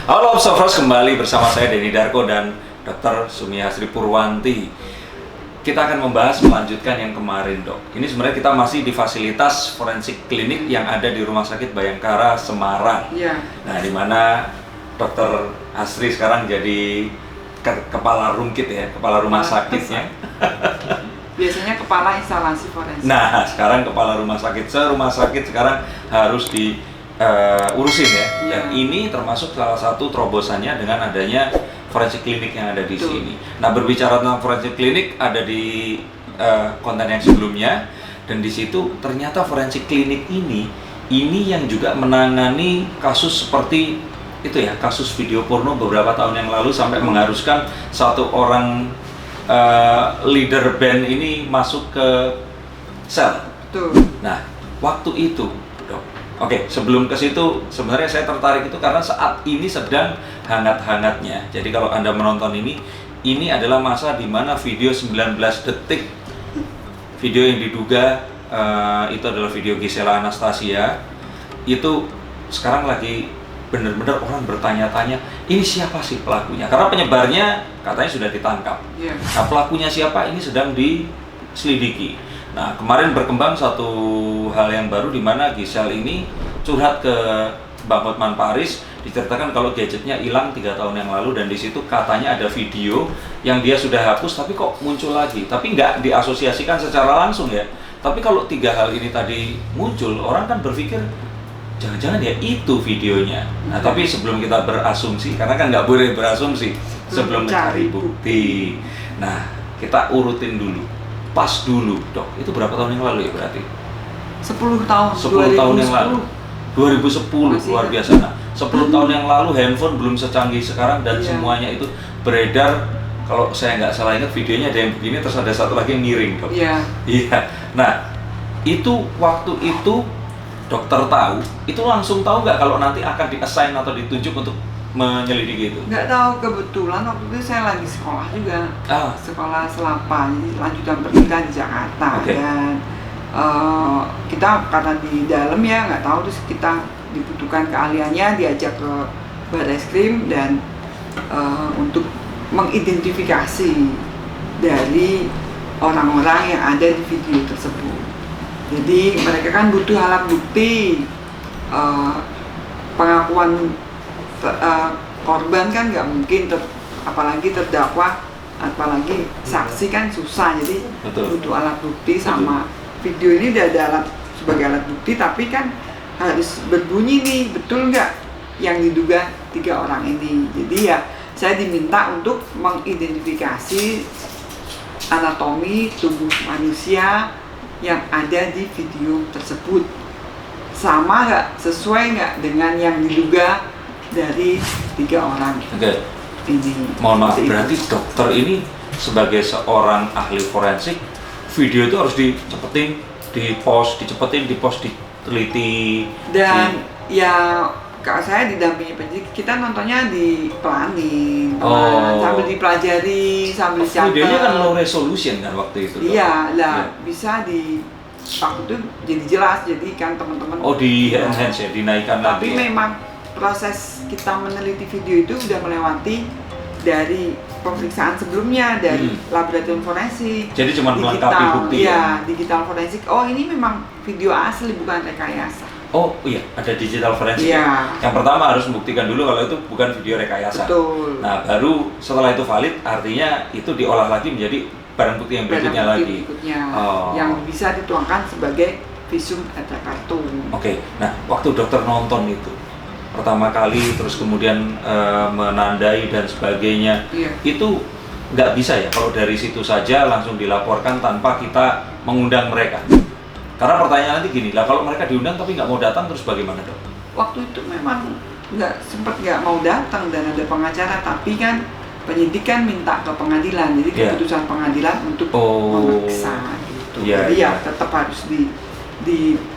Halo Observers, kembali bersama saya Denny Darko dan Dr. Sumiasri Purwanti. Kita akan melanjutkan yang kemarin, Dok. Ini sebenarnya kita masih di fasilitas forensik klinik yang ada di Rumah Sakit Bayangkara Semarang. Iya. Nah, di mana Dr. Asri sekarang jadi kepala rumkit ya, kepala rumah sakitnya. Biasanya kepala instalasi forensik. Nah, sekarang kepala rumah sakit. Rumah sakit sekarang harus urusin ya. Dan ini termasuk salah satu terobosannya dengan adanya forensik klinik yang ada di sini. Nah, berbicara tentang forensik klinik ada di konten yang sebelumnya, dan di situ ternyata forensik klinik ini yang juga menangani kasus seperti itu ya, kasus video porno beberapa tahun yang lalu sampai mengharuskan satu orang leader band ini masuk ke sel. Betul. Nah, waktu itu, Dok. Oke, sebelum ke situ, sebenarnya saya tertarik itu karena saat ini sedang hangat-hangatnya. Jadi kalau Anda menonton ini adalah masa di mana video 19 detik, video yang diduga itu adalah video Gisela Anastasia, itu sekarang lagi benar-benar orang bertanya-tanya, ini siapa sih pelakunya? Karena penyebarnya katanya sudah ditangkap. Yeah. Nah, pelakunya siapa? Ini sedang diselidiki. Nah, kemarin berkembang satu hal yang baru di mana Gisel ini curhat ke Bang Hotman Paris, diceritakan kalau gadgetnya hilang 3 tahun yang lalu, dan di situ katanya ada video yang dia sudah hapus tapi kok muncul lagi. Tapi nggak diasosiasikan secara langsung ya. Tapi kalau 3 hal ini tadi muncul, orang kan berpikir jangan-jangan ya itu videonya. Nah, tapi sebelum kita berasumsi, karena kan nggak boleh berasumsi sebelum mencari bukti. Nah, kita urutin dulu. Pas dulu, Dok. Itu berapa tahun yang lalu ya berarti? 10 tahun. 10 tahun yang lalu. 2010, masih luar biasa. Nah, 10 tahun yang lalu handphone belum secanggih sekarang dan semuanya itu beredar. Kalau saya nggak salah ingat videonya ada yang begini, terus ada satu lagi yang miring, Dok. Iya. Iya. Nah, itu waktu itu dokter tahu, itu langsung tahu nggak kalau nanti akan di-assign atau ditunjuk untuk menyelidiki itu? Nggak tahu, kebetulan waktu itu saya lagi sekolah juga. Sekolah Selapa, jadi lanjutan pendidikan di Jakarta. Okay. Dan kita karena di dalam ya nggak tahu, terus kita dibutuhkan keahliannya, diajak ke Barreskrim dan untuk mengidentifikasi dari orang-orang yang ada di video tersebut. Jadi mereka kan butuh alat bukti, pengakuan korban kan nggak mungkin, apalagi terdakwa, apalagi saksi kan susah. Jadi butuh alat bukti. Sama video ini udah ada alat sebagai alat bukti, tapi kan harus berbunyi nih, betul nggak yang diduga 3 orang ini. Jadi ya saya diminta untuk mengidentifikasi anatomi tubuh manusia yang ada di video tersebut, sama nggak, sesuai nggak dengan yang diduga dari 3 orang ini. Mohon maaf, berarti dokter ini sebagai seorang ahli forensik, video itu harus dicepetin, dicepetin, diteliti. Dan ya saya didampingi penyidik, kita nontonnya dipelanin, sambil dipelajari, sambil dicatat. Videonya kan low resolution kan waktu itu? Iya, lah bisa waktu itu jadi jelas, jadi kan teman-teman. Di enhance ya, dinaikkan lagi. Tapi memang proses kita meneliti video itu udah melewati dari pemeriksaan sebelumnya, dari laboratorium forensik. Jadi cuma melengkapi bukti. Iya, digital forensik. Oh, ini memang video asli, bukan rekayasa. Oh iya, ada digital forensik. Iya. Yang pertama harus membuktikan dulu kalau itu bukan video rekayasa. Betul. Nah, baru setelah itu valid, artinya itu diolah lagi menjadi barang bukti yang berikutnya lagi. Yang bisa dituangkan sebagai visum et repertum. Oke. Nah, waktu dokter nonton itu pertama kali, terus kemudian menandai dan sebagainya, itu nggak bisa ya kalau dari situ saja langsung dilaporkan tanpa kita mengundang mereka. Karena pertanyaan nanti gini lah, kalau mereka diundang tapi nggak mau datang, terus bagaimana, Dok? Waktu itu memang nggak mau datang dan ada pengacara, tapi kan penyidik kan minta ke pengadilan, jadi keputusan pengadilan untuk memeriksa gitu. Jadi ya tetap harus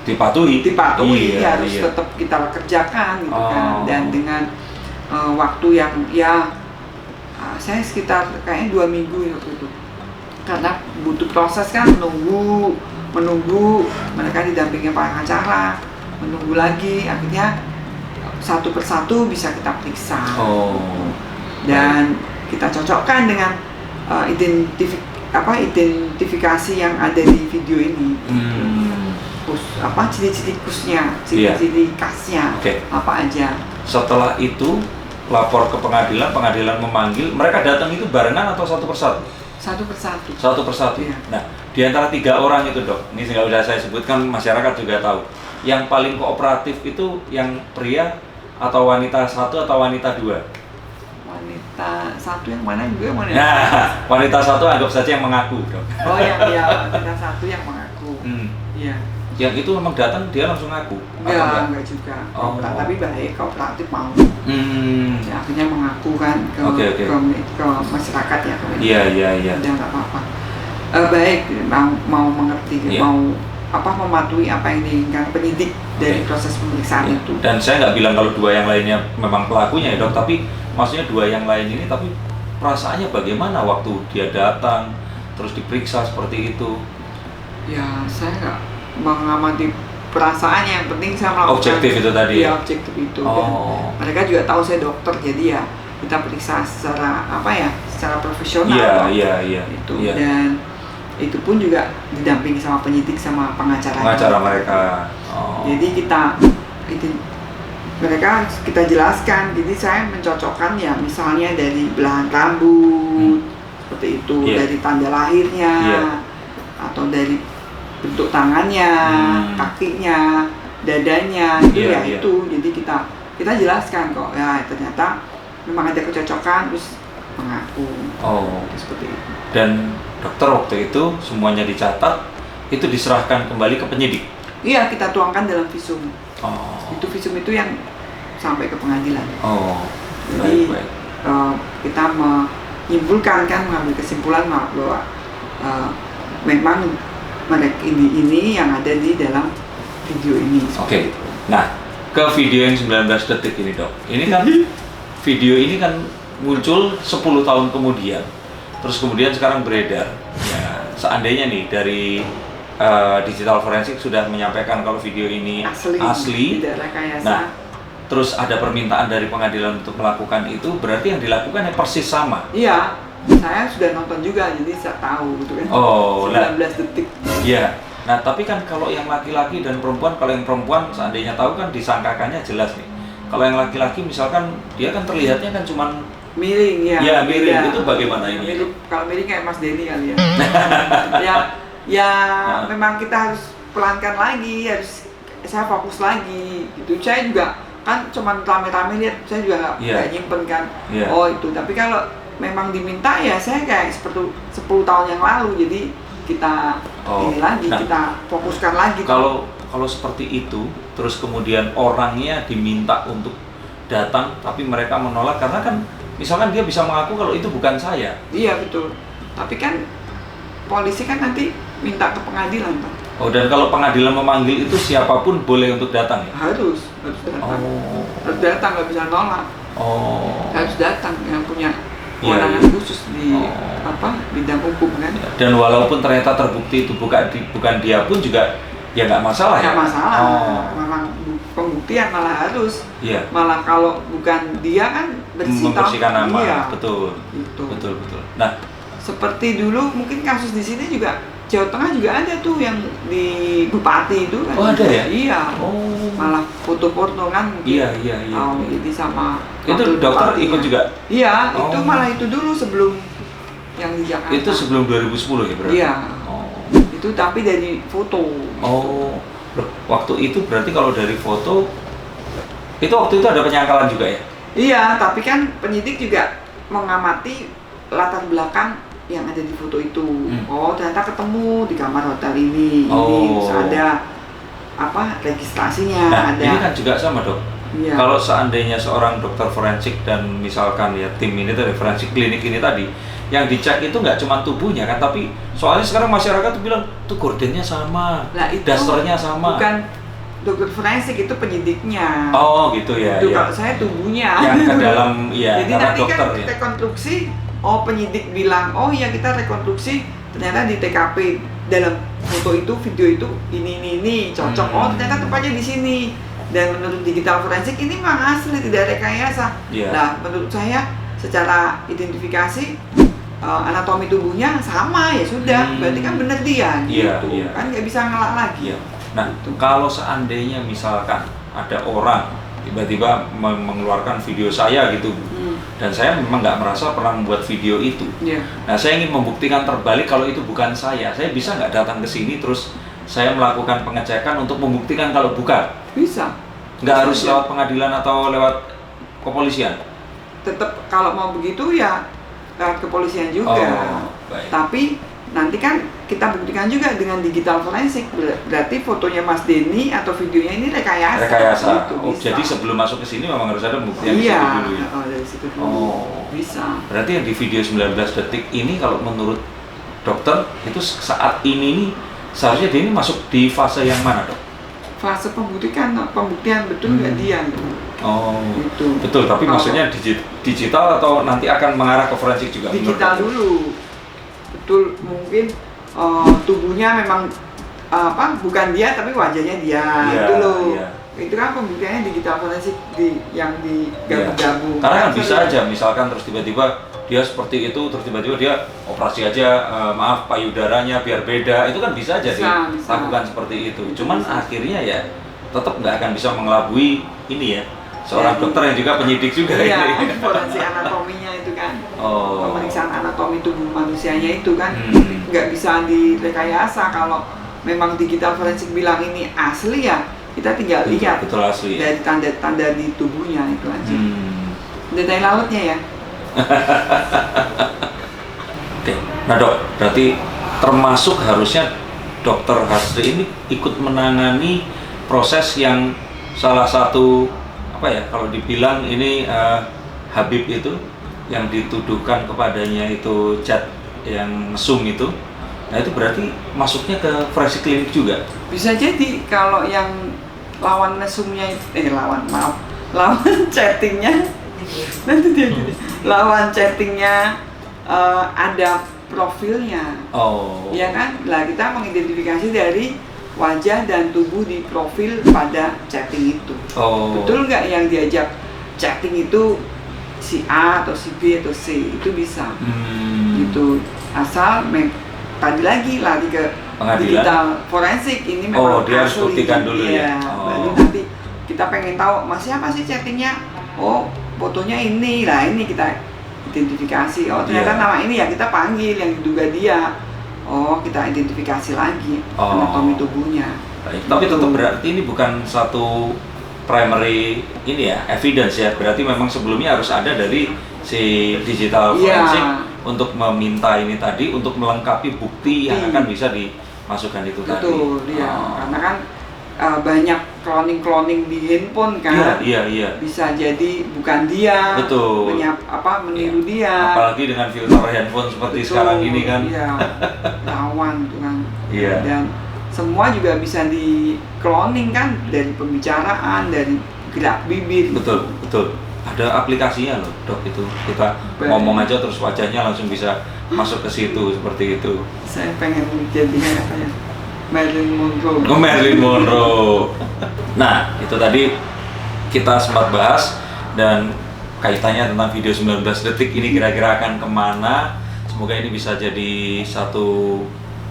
dipatuhi, harus tetap kita kerjakan gitu kan. Dan dengan waktu yang saya sekitar kayaknya 2 minggu waktu itu, karena butuh proses kan, menunggu mereka didampingi pengacara, menunggu lagi, akhirnya satu persatu bisa kita periksa. Oh. Dan kita cocokkan dengan identifikasi yang ada di video ini. Ciri-ciri khasnya, ciri-ciri khasnya, apa aja. Setelah itu lapor ke pengadilan, pengadilan memanggil, mereka datang itu barengan atau satu persatu? Satu persatu. Satu persatu. Iya. Nah, di antara 3 orang itu dok, ini nggak udah saya sebutkan, masyarakat juga tahu. Yang paling kooperatif itu yang pria atau wanita 1 atau wanita 2? Wanita 1 yang mana juga mana? Nah, wanita 1 anggap saja yang mengaku dok. Oh iya, wanita 1 yang mengaku. Iya. Yang itu memang datang dia langsung ngaku? Enggak juga. Tapi baik, kooperatif mau. Ya, akhirnya mengaku kan ke masyarakat ya. Iya. Udah nggak apa-apa. Baik, mau mengerti, mau mematuhi apa yang diinginkan penyidik dari proses pemeriksaan itu. Dan saya nggak bilang kalau 2 yang lainnya memang pelakunya ya dok, tapi maksudnya 2 yang lain ini, tapi perasaannya bagaimana waktu dia datang terus diperiksa seperti itu? Ya, saya nggak mengamati perasaan, yang penting saya melakukan objektif itu tadi. Iya, objektif itu. Dan mereka juga tahu saya dokter, jadi ya kita periksa secara secara profesional. Iya. Itu. Dan itu pun juga didampingi sama penyidik sama pengacara mereka. Jadi mereka kita jelaskan. Jadi saya mencocokkan ya, misalnya dari belahan rambut seperti itu, dari tanda lahirnya, atau dari bentuk tangannya, kakinya, dadanya, itu. Jadi kita jelaskan kok ya, ternyata memang ada kecocokan, terus mengaku. Seperti itu. Dan dokter waktu itu semuanya dicatat, itu diserahkan kembali ke penyidik. Iya, kita tuangkan dalam visum. Itu visum itu yang sampai ke pengadilan. Jadi kita menyimpulkan kan, mengambil kesimpulan bahwa memang mereka ini yang ada di dalam video ini. Nah, ke video yang 19 detik ini dok. Ini kan video ini kan muncul 10 tahun kemudian. Terus kemudian sekarang beredar. Ya, seandainya nih dari digital forensik sudah menyampaikan kalau video ini asli. Tidak rekayasa. Nah, terus ada permintaan dari pengadilan untuk melakukan itu, berarti yang dilakukan yang persis sama. Iya. Saya sudah nonton juga, jadi saya tahu gitu kan. 19 detik. Iya. Nah, tapi kan kalau yang laki-laki dan perempuan, kalau yang perempuan seandainya tahu kan disangkakannya jelas nih. Kalau yang laki-laki misalkan dia kan terlihatnya kan cuman miring ya. Iya, miring. Itu bagaimana ini? Kalau miring kayak Mas Denny kali ya. Memang kita harus pelankan lagi, harus saya fokus lagi gitu. Saya juga kan cuman rame-rame lihat, saya juga nggak nyimpen kan. Itu. Tapi kalau memang diminta ya saya kayak seperti 10 tahun yang lalu, jadi kita kita fokuskan lagi. Kalau seperti itu, terus kemudian orangnya diminta untuk datang, tapi mereka menolak karena kan misalkan dia bisa mengaku kalau itu bukan saya. Iya betul. Tapi kan polisi kan nanti minta ke pengadilan Pak. Dan kalau pengadilan memanggil itu siapapun boleh untuk datang ya? Harus datang. Harus datang, nggak bisa nolak. Harus datang yang punya kewenangan khusus di bidang hukum kan. Dan walaupun ternyata terbukti itu bukan dia pun juga ya nggak masalah ya? Nggak masalah. Memang pembuktian malah harus. Malah kalau bukan dia kan membersihkan nama. Iya. Betul. Betul. Nah, seperti dulu mungkin kasus di sini juga Jawa Tengah juga ada tuh yang di Bupati itu kan. Ada ya? Iya. Malah foto-foto kan mungkin. Iya. Jadi sama itu dokter ikut juga? Iya, itu malah itu dulu sebelum yang di Jakarta. Itu sebelum 2010 ya berarti? Iya. Itu tapi dari foto. Waktu itu berarti kalau dari foto itu waktu itu ada penyangkalan juga ya? Iya, tapi kan penyidik juga mengamati latar belakang yang ada di foto itu. Ternyata ketemu di kamar hotel ini. Terus ada registrasinya. Nah, ada. Ini kan juga sama dok. Iya. Kalau seandainya seorang dokter forensik dan misalkan ya tim ini tadi forensik klinik ini tadi yang dicek itu nggak cuma tubuhnya kan, tapi soalnya sekarang masyarakat tuh bilang tuh gordennya sama, dasternya sama. Bukan dokter forensik, itu penyidiknya. Gitu ya. Itu kalau saya tubuhnya. Yang ke dalam Jadi nanti dokter, kan rekonstruksi. Penyidik bilang, kita rekonstruksi ternyata di TKP dalam foto itu, video itu ini cocok. Ternyata tempatnya di sini. Dan menurut digital forensik ini memang asli, tidak rekayasa. Nah, menurut saya secara identifikasi anatomi tubuhnya sama, ya sudah, berarti kan benar dia gitu. Kan nggak bisa ngelak lagi. Nah, gitu. Kalau seandainya misalkan ada orang tiba-tiba mengeluarkan video saya gitu, dan saya memang nggak merasa pernah membuat video itu. Nah, saya ingin membuktikan terbalik kalau itu bukan saya bisa nggak datang ke sini terus saya melakukan pengecekan untuk membuktikan kalau bukan? Bisa. Nggak harus lewat pengadilan atau lewat kepolisian? Tetap kalau mau begitu ya lewat kepolisian juga. Tapi nanti kan kita buktikan juga dengan digital forensik. Berarti fotonya Mas Denny atau videonya ini rekayasa. Gitu, jadi sebelum masuk ke sini memang harus ada bukti yang dulu ya? Dari situ dulu. Bisa. Berarti yang di video 19 detik ini kalau menurut dokter itu saat ini nih seharusnya dia ini masuk di fase yang mana, Dok? Fase pembuktian betul nggak dia gitu. Gitu. Betul, tapi maksudnya digital atau nanti akan mengarah ke forensik juga? Digital dulu. Betul, mungkin tubuhnya memang bukan dia tapi wajahnya dia. Itu loh. Itu kan pembuktiannya digital forensik yang digabung-gabung. Karena kan bisa aja misalkan terus tiba-tiba dia seperti itu, terus tiba-tiba dia operasi aja, payudaranya biar beda, itu kan bisa aja dilakukan seperti itu. Cuman akhirnya ya tetap nggak akan bisa mengelabui ini ya, seorang dokter yang juga penyidik juga. Iya, forensik anatominya itu kan, pemeriksaan anatomi tubuh manusianya itu kan nggak bisa direkayasa. Kalau memang digital forensik bilang ini asli ya, kita tinggal lihat dari tanda-tanda di tubuhnya itu aja. Detail lautnya ya. Oke, nah Dok, berarti termasuk harusnya Dokter Hasri ini ikut menangani proses yang salah satu kalau dibilang ini Habib itu yang dituduhkan kepadanya itu zat yang mesum itu. Nah itu berarti masuknya ke forensik klinik juga? Bisa jadi kalau yang lawan mesumnya lawan chattingnya nanti dia lawan chattingnya ada profilnya, ya kan? Lah kita mengidentifikasi dari wajah dan tubuh di profil pada chatting itu. Betul nggak yang diajak chatting itu si A atau si B atau C, itu bisa. Gitu. Asal tadi lagi lari ke digital forensik ini memang dia harus buktikan dulu ya. Baru nanti kita pengen tahu siapa sih chattingnya. Fotonya ini kita identifikasi. Ternyata nama ini ya kita panggil yang diduga dia. Kita identifikasi lagi anatomi tubuhnya. Baik. Tapi tetap berarti ini bukan satu primary evidence ya. Berarti memang sebelumnya harus ada dari si digital forensik untuk meminta ini tadi untuk melengkapi bukti yang akan bisa dimasukkan itu tadi. Betul, karena kan banyak cloning di handphone kan. Iya. Bisa jadi bukan dia. Betul. Meniru dia. Apalagi dengan filter handphone seperti sekarang ini kan. Rawan tuh kan. Dan semua juga bisa di cloning kan, dari pembicaraan, dari gerak bibir. Betul. Ada aplikasinya loh, Dok, itu. Kita ngomong aja terus wajahnya langsung bisa masuk ke situ seperti itu. Saya pengen jadinya Marilyn Monroe. Nah, itu tadi kita sempat bahas dan kaitannya tentang video 19 detik ini kira-kira akan kemana. Semoga ini bisa jadi satu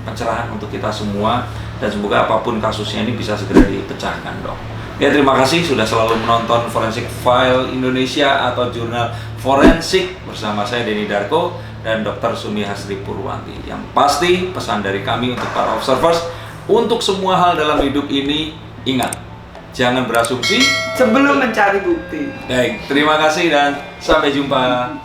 pencerahan untuk kita semua dan semoga apapun kasusnya ini bisa segera dipecahkan, Dok. Ya, terima kasih sudah selalu menonton Forensic File Indonesia atau Jurnal Forensik bersama saya Denny Darko dan Dr. Sumi Hasri Purwanti. Yang pasti pesan dari kami untuk para observers, untuk semua hal dalam hidup ini, ingat, jangan berasumsi sebelum mencari bukti. Baik, terima kasih dan sampai jumpa.